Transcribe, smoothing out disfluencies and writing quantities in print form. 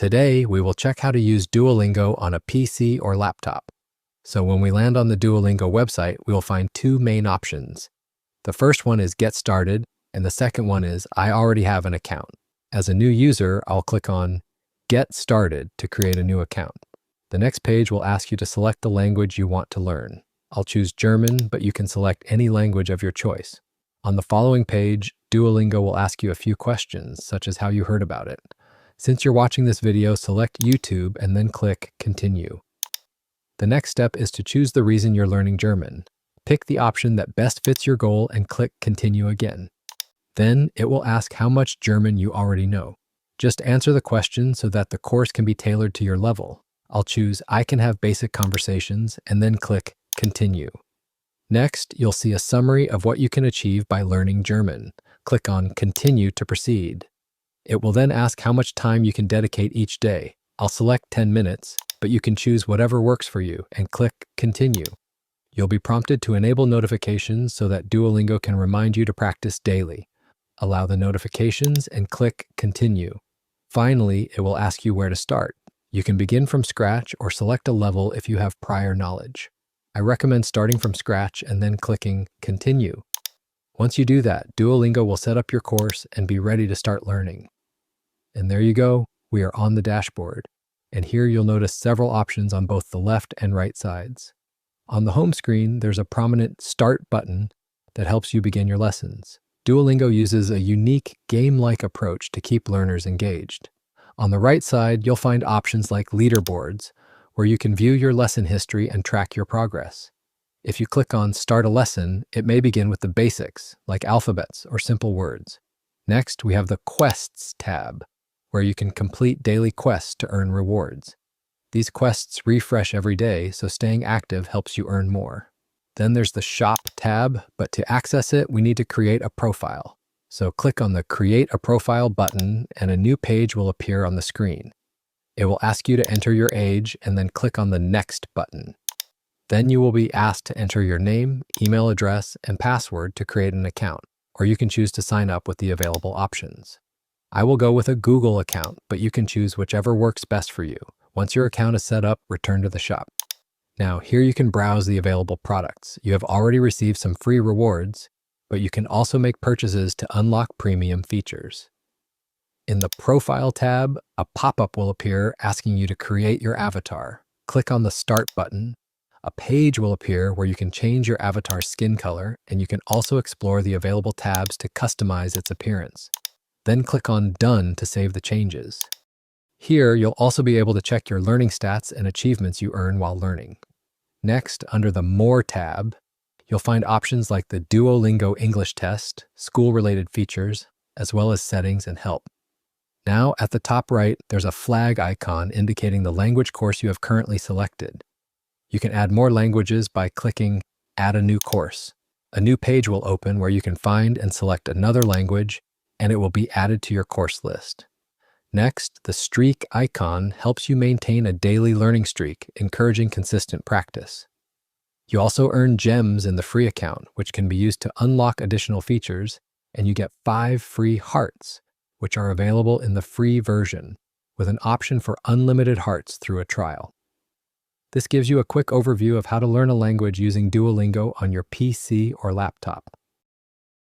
Today, we will check how to use Duolingo on a PC or laptop. So when we land on the Duolingo website, we will find two main options. The first one is Get Started, and the second one is I already have an account. As a new user, I'll click on Get Started to create a new account. The next page will ask you to select the language you want to learn. I'll choose German, but you can select any language of your choice. On the following page, Duolingo will ask you a few questions, such as how you heard about it. Since you're watching this video, select YouTube and then click Continue. The next step is to choose the reason you're learning German. Pick the option that best fits your goal and click Continue again. Then it will ask how much German you already know. Just answer the question so that the course can be tailored to your level. I'll choose I can have basic conversations and then click Continue. Next, you'll see a summary of what you can achieve by learning German. Click on Continue to proceed. It will then ask how much time you can dedicate each day. I'll select 10 minutes, but you can choose whatever works for you and click Continue. You'll be prompted to enable notifications so that Duolingo can remind you to practice daily. Allow the notifications and click Continue. Finally, it will ask you where to start. You can begin from scratch or select a level if you have prior knowledge. I recommend starting from scratch and then clicking Continue. Once you do that, Duolingo will set up your course and be ready to start learning. And there you go, we are on the dashboard. And here you'll notice several options on both the left and right sides. On the home screen, there's a prominent Start button that helps you begin your lessons. Duolingo uses a unique game-like approach to keep learners engaged. On the right side, you'll find options like leaderboards, where you can view your lesson history and track your progress. If you click on Start a Lesson, it may begin with the basics, like alphabets or simple words. Next, we have the Quests tab, where you can complete daily quests to earn rewards. These quests refresh every day, so staying active helps you earn more. Then there's the Shop tab, but to access it, we need to create a profile. So click on the Create a Profile button and a new page will appear on the screen. It will ask you to enter your age and then click on the Next button. Then you will be asked to enter your name, email address, and password to create an account, or you can choose to sign up with the available options. I will go with a Google account, but you can choose whichever works best for you. Once your account is set up, return to the shop. Now, here you can browse the available products. You have already received some free rewards, but you can also make purchases to unlock premium features. In the Profile tab, a pop-up will appear asking you to create your avatar. Click on the Start button. A page will appear where you can change your avatar's skin color, and you can also explore the available tabs to customize its appearance. Then click on Done to save the changes. Here, you'll also be able to check your learning stats and achievements you earn while learning. Next, under the More tab, you'll find options like the Duolingo English test, school-related features, as well as settings and help. Now, at the top right, there's a flag icon indicating the language course you have currently selected. You can add more languages by clicking Add a New Course. A new page will open where you can find and select another language, and it will be added to your course list. Next, the streak icon helps you maintain a daily learning streak, encouraging consistent practice. You also earn gems in the free account, which can be used to unlock additional features, and you get 5 free hearts, which are available in the free version, with an option for unlimited hearts through a trial. This gives you a quick overview of how to learn a language using Duolingo on your PC or laptop.